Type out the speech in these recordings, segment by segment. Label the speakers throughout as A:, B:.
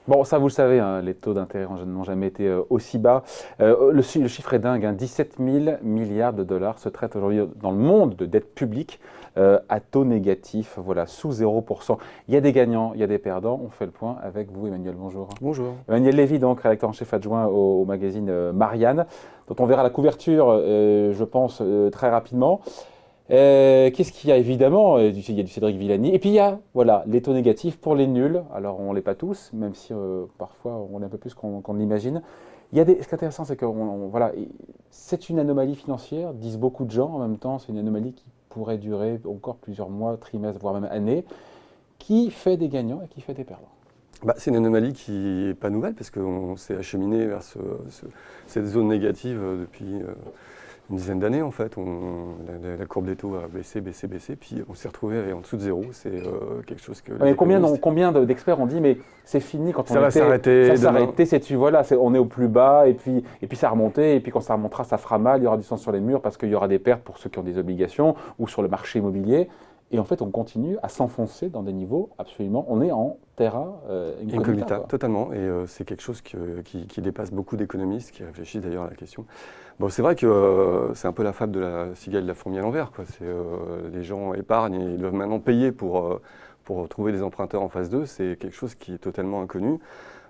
A: Bon, ça vous le savez, hein, les taux d'intérêt n'ont jamais été aussi bas. Le chiffre est dingue, hein, 17 000 milliards de dollars se traitent aujourd'hui dans le monde de dette publique à taux négatif, voilà, sous 0%. Il y a des gagnants, il y a des perdants. On fait le point avec vous, Emmanuel. Bonjour.
B: Bonjour.
A: Emmanuel Lévy, donc rédacteur en chef adjoint au magazine Marianne, dont on verra la couverture, je pense, très rapidement. Qu'est-ce qu'il y a? Évidemment, il y a du Cédric Villani, et puis il y a voilà, les taux négatifs pour les nuls. Alors on ne l'est pas tous, même si parfois on est un peu plus qu'on l'imagine. Ce qui est intéressant, c'est que voilà, c'est une anomalie financière, disent beaucoup de gens. En même temps, c'est une anomalie qui pourrait durer encore plusieurs mois, trimestres, voire même années, qui fait des gagnants et qui fait des perdants.
B: C'est une anomalie qui n'est pas nouvelle, parce qu'on s'est acheminé vers cette zone négative depuis une dizaine d'années en fait. La courbe des taux a baissé, puis on s'est retrouvé en dessous de zéro. C'est quelque chose que...
A: Mais combien d'experts ont dit mais c'est fini quand on
B: ça va s'arrêter.
A: Ça s'arrêter, voilà, on est au plus bas et puis ça a remonté, et puis quand ça remontera ça fera mal, il y aura du sang sur les murs parce qu'il y aura des pertes pour ceux qui ont des obligations ou sur le marché immobilier. Et en fait, on continue à s'enfoncer dans des niveaux absolument... On est en terra incognita.
B: Totalement. Et c'est quelque chose qui dépasse beaucoup d'économistes qui réfléchissent d'ailleurs à la question. Bon, c'est vrai que c'est un peu la fable de la cigale et de la fourmi à l'envers. Les gens épargnent et ils doivent maintenant payer pour trouver des emprunteurs en face d'eux. C'est quelque chose qui est totalement inconnu.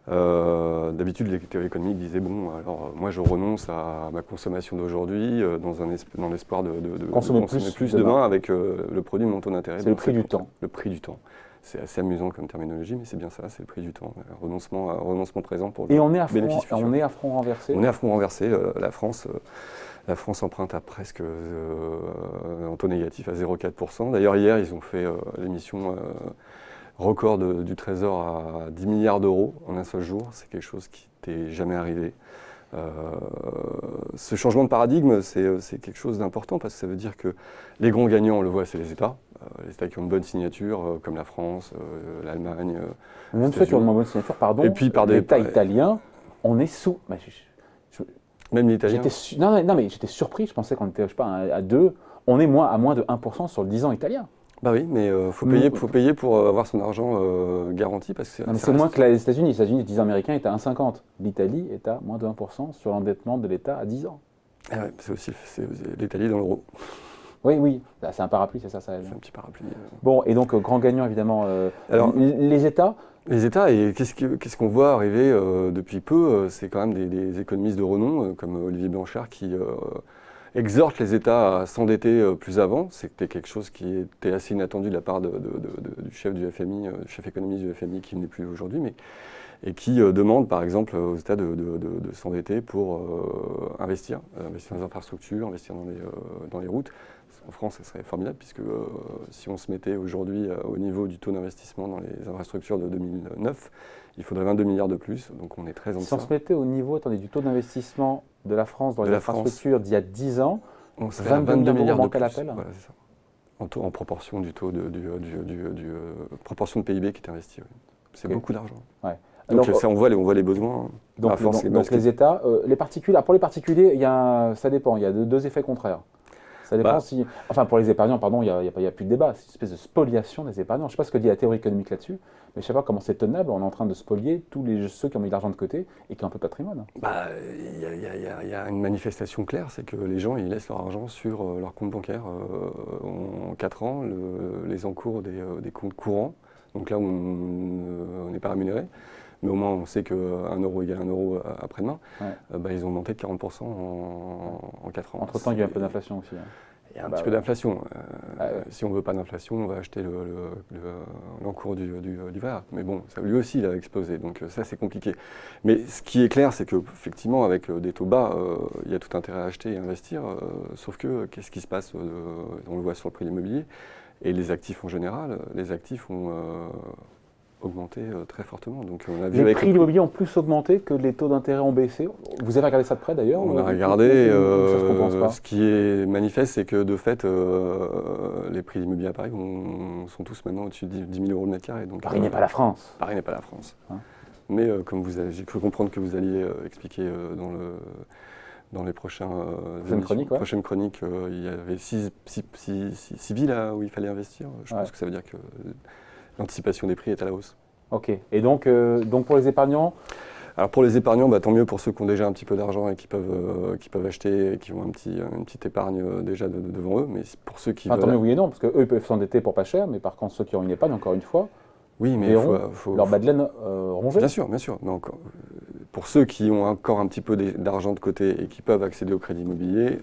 B: D'habitude, les théories économiques disaient bon, alors moi je renonce à ma consommation d'aujourd'hui dans l'espoir de consommer plus demain avec le produit de mon taux d'intérêt.
A: C'est le prix du temps.
B: Le prix du temps. C'est assez amusant comme terminologie, mais c'est bien ça, c'est le prix du temps. Renoncement présent pour le bénéfice futur.
A: Et on est à front renversé.
B: On est à front renversé. La France emprunte à presque en taux négatif à 0,4%. D'ailleurs, hier, ils ont fait l'émission record du Trésor à 10 milliards d'euros en un seul jour. C'est quelque chose qui n'était jamais arrivé. Ce changement de paradigme, c'est quelque chose d'important parce que ça veut dire que les grands gagnants, on le voit, c'est les États. Les États qui ont une bonne signature, comme la France, l'Allemagne.
A: Même ceux qui ont une bonne signature, pardon,
B: et puis par
A: l'État italien, on est sous.
B: Même l'Italien.
A: Non, mais j'étais surpris, je pensais qu'on était, je sais pas, à 2. On est à moins de 1% sur le 10 ans italien.
B: Bah oui, mais faut payer pour avoir son argent garanti parce que
A: c'est moins que les États-Unis. Les États-Unis, les 10 ans américains est à 1,50. L'Italie est à moins de 1% sur l'endettement de l'État à 10 ans.
B: Ah ouais, c'est l'Italie dans l'euro.
A: Oui, c'est un parapluie, c'est ça. C'est
B: un petit parapluie.
A: Bon, et donc grand gagnant évidemment. Alors, les États.
B: Les États, et qu'est-ce qu'on voit arriver depuis peu, c'est quand même des économistes de renom comme Olivier Blanchard qui exhorte les États à s'endetter plus avant. C'était quelque chose qui était assez inattendu de la part du chef du FMI, chef économiste du FMI qui n'est plus aujourd'hui, et qui demande par exemple aux États de s'endetter pour investir dans les infrastructures, investir dans les routes. En France, ça serait formidable puisque si on se mettait aujourd'hui au niveau du taux d'investissement dans les infrastructures de 2009, il faudrait 22 milliards de plus, donc on est très en deçà.
A: Si on se mettait au niveau du taux d'investissement de la France dans les infrastructures d'il y a 10 ans,
B: on serait 22 milliards de plus. Voilà, c'est ça. En proportion du taux proportion de PIB qui est investi. Oui. C'est beaucoup d'argent. Ouais. Donc ça, on voit les besoins.
A: Donc les États, les particuliers, pour les particuliers, ça dépend. Il y a deux effets contraires. Ça dépend pour les épargnants, pardon, il n'y a plus de débat. C'est une espèce de spoliation des épargnants. Je ne sais pas ce que dit la théorie économique là-dessus, mais je ne sais pas comment c'est tenable. On est en train de spolier tous ceux qui ont mis de l'argent de côté et qui ont un peu de patrimoine.
B: Il y a une manifestation claire, c'est que les gens ils laissent leur argent sur leur compte bancaire. En 4 ans, les encours des comptes courants, donc là où on n'est pas rémunéré, mais au moins on sait qu'un euro égale 1 euro après-demain, ils ont augmenté de 40% en 4 ans.
A: Entre-temps, il y a un peu d'inflation aussi.
B: Il y a un petit peu d'inflation. Si on ne veut pas d'inflation, on va acheter l'encours du livret. Mais bon, lui aussi, il a explosé. Donc ça, c'est compliqué. Mais ce qui est clair, c'est qu'effectivement, avec des taux bas, il y a tout intérêt à acheter et investir. Sauf que, qu'est-ce qui se passe on le voit sur le prix de l'immobilier. Et les actifs en général, les actifs ont augmenté très fortement. Donc, on a vu
A: les prix de l'immobilier ont plus augmenté que les taux d'intérêt ont baissé. Vous avez regardé ça de près d'ailleurs?
B: On a regardé. Ça se compense pas. Ce qui est manifeste, c'est que de fait, les prix de l'immobilier à Paris sont tous maintenant au-dessus de 10 000 euros le mètre carré. Donc,
A: Paris n'est pas la France.
B: Paris n'est pas la France. Hein? Mais comme j'ai cru comprendre que vous alliez expliquer dans les prochaines
A: chroniques,
B: il y avait 6 villes où il fallait investir. Je pense que ça veut dire que l'anticipation des prix est à la hausse.
A: Ok. Et donc pour les épargnants?
B: Alors pour les épargnants, tant mieux pour ceux qui ont déjà un petit peu d'argent et qui peuvent acheter et qui ont une petite épargne déjà devant eux. Mais pour ceux qui
A: tant mieux oui et non, parce qu'eux ils peuvent s'endetter pour pas cher, mais par contre ceux qui ont une épargne, encore une fois,
B: oui, mais
A: leur bas de laine rongée.
B: Bien sûr, bien sûr. Mais encore, pour ceux qui ont encore un petit peu d'argent de côté et qui peuvent accéder au crédit immobilier,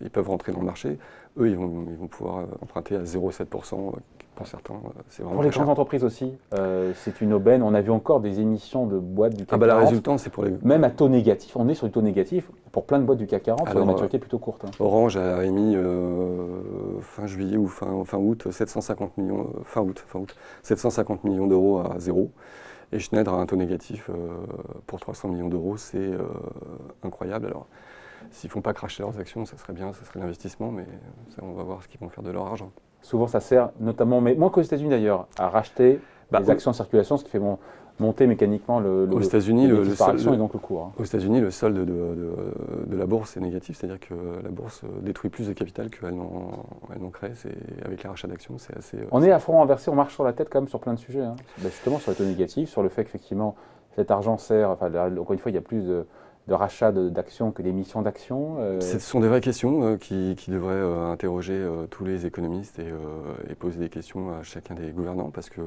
B: ils peuvent rentrer dans le marché. Eux, ils vont pouvoir emprunter à 0,7%. Pour certains, c'est vraiment
A: pour les grandes entreprises aussi, c'est une aubaine. On a vu encore des émissions de boîtes du CAC 40.
B: La résultante, c'est pour les...
A: Même à taux négatif, on est sur du taux négatif pour plein de boîtes du CAC 40, sur des maturités plutôt courtes.
B: Orange a émis fin juillet ou fin août 750 millions, fin août, 750 millions d'euros à zéro. Et Schneider a un taux négatif pour 300 millions d'euros, c'est incroyable. Alors, s'ils ne font pas cracher leurs actions, ça serait bien, ça serait l'investissement, mais ça, on va voir ce qu'ils vont faire de leur argent.
A: Souvent, ça sert notamment, mais moins qu'aux États-Unis d'ailleurs, à racheter les actions en circulation, ce qui fait monter mécaniquement
B: aux États-Unis, le
A: et donc le cours.
B: Aux États-Unis, le solde de la bourse est négatif, c'est-à-dire que la bourse détruit plus de capital qu'elle n'en crée. Avec les rachats d'actions, c'est assez...
A: On est à front renversé, on marche sur la tête quand même sur plein de sujets. Justement sur les taux négatifs, sur le fait qu'effectivement cet argent sert, encore une fois, il y a plus de rachat d'actions que d'émissions d'actions.
B: Ce sont des vraies questions qui devraient interroger tous les économistes et poser des questions à chacun des gouvernants, parce que...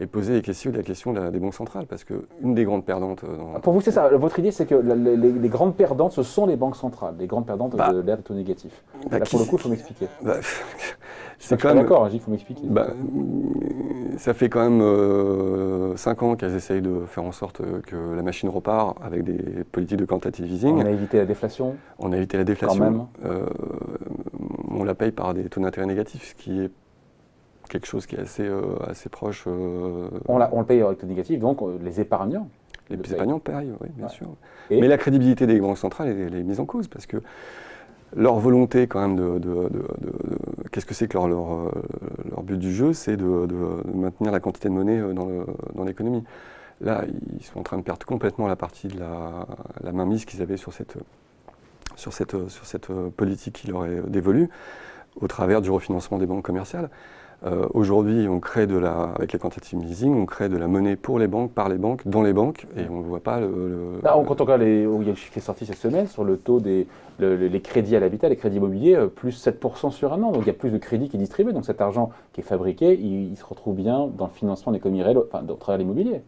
B: et poser la question des banques centrales, parce qu'une des grandes perdantes...
A: Pour vous, c'est ça, votre idée, c'est que les grandes perdantes, ce sont les banques centrales, les grandes perdantes de l'ère des taux négatifs. Là, pour le coup, il faut m'expliquer.
B: C'est quand même...
A: D'accord, il faut m'expliquer.
B: Ça fait quand même 5 ans qu'elles essayent de faire en sorte que la machine repart avec des politiques de quantitative easing.
A: On a évité la déflation.
B: On a évité la déflation.
A: Quand même.
B: On la paye par des taux d'intérêt négatifs, ce qui est quelque chose qui est assez proche.
A: On le paye avec taux négatif, donc les épargnants.
B: Les épargnants payent, oui, bien sûr. Mais la crédibilité des banques centrales est mise en cause, parce que leur volonté quand même qu'est-ce que c'est que leur but du jeu, c'est de maintenir la quantité de monnaie dans l'économie. Là, ils sont en train de perdre complètement la partie de la mainmise qu'ils avaient sur cette politique qui leur est dévolue, au travers du refinancement des banques commerciales. Aujourd'hui, on crée avec les quantitative easing, on crée de la monnaie pour les banques, par les banques, dans les banques, et on ne voit pas
A: quand on regarde il y a le chiffre qui est sorti cette semaine sur le taux les crédits à l'habitat, les crédits immobiliers, plus 7% sur un an. Donc il y a plus de crédits qui est distribué. Donc cet argent qui est fabriqué, il se retrouve bien dans le financement de l'économie réelle, au travers l'immobilier.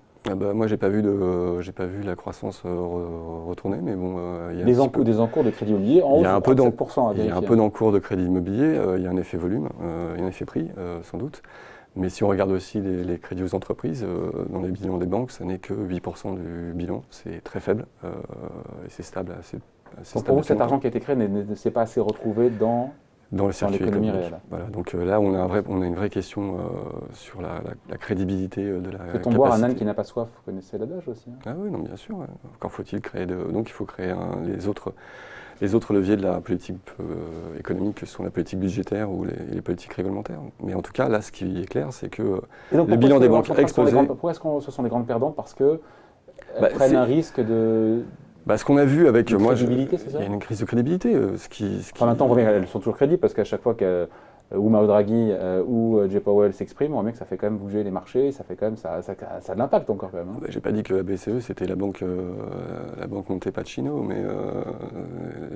B: Moi, j'ai pas vu la croissance retourner, mais bon, il y a
A: des encours de crédit immobilier en hausse de 7% à vérifier.
B: Il y a un peu d'encours de crédit immobilier, il y a un effet volume, il y a un effet prix, sans doute. Mais si on regarde aussi les crédits aux entreprises, dans les bilans des banques, ça n'est que 8% du bilan, c'est très faible et c'est stable.
A: Donc pour vous, cet argent qui a été créé ne s'est pas assez retrouvé dans
B: le circuit
A: l'économie réelle.
B: Voilà, donc là, on a une vraie question sur la crédibilité de la
A: Peut-on boire un âne qui n'a pas soif? Vous connaissez l'adage aussi.
B: Ah oui, non, bien sûr. Ouais. Encore faut-il créer donc il faut créer les autres leviers de la politique économique, que sont la politique budgétaire ou les politiques réglementaires. Mais en tout cas, là, ce qui est clair, c'est que le bilan des banques a explosé.
A: Pourquoi est-ce que ce sont des grandes perdantes? Parce qu'elles prennent un risque de...
B: ce qu'on a vu avec moi,
A: c'est ça?
B: Il y a une crise de crédibilité.
A: En même temps, elles sont toujours crédibles parce qu'à chaque fois que Mario Draghi ou Jay Powell s'expriment, on voit bien que ça fait quand même bouger les marchés, ça fait quand même ça a de l'impact encore quand même.
B: J'ai pas dit que la BCE c'était la banque Monte Pacino, mais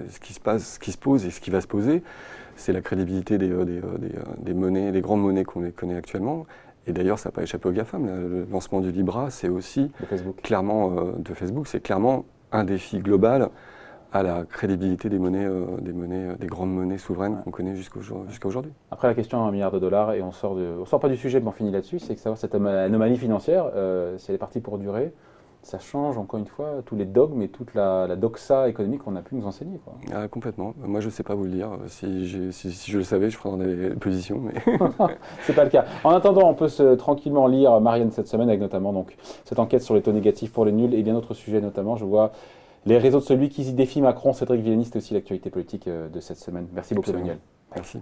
B: ce qui se pose et ce qui va se poser, c'est la crédibilité des monnaies, des grandes monnaies qu'on connaît actuellement. Et d'ailleurs, ça n'a pas échappé aux GAFAM. Le lancement du Libra, c'est aussi clairement de Facebook, c'est clairement un défi global à la crédibilité des grandes monnaies souveraines qu'on connaît jusqu'à aujourd'hui.
A: Après la question à $1 milliard, et on sort pas du sujet, mais on finit là-dessus, c'est que savoir cette anomalie financière, si elle est partie pour durer, ça change encore une fois tous les dogmes et toute la doxa économique qu'on a pu nous enseigner.
B: Complètement. Moi, je ne sais pas vous le dire. Si je le savais, je prendrais des positions. Mais
A: c'est pas le cas. En attendant, on peut tranquillement lire Marianne cette semaine, avec notamment donc, cette enquête sur les taux négatifs pour les nuls et bien d'autres sujets notamment. Je vois les réseaux de celui qui défie Macron, Cédric Villani, c'est aussi l'actualité politique de cette semaine. Merci beaucoup, Daniel.
B: Merci.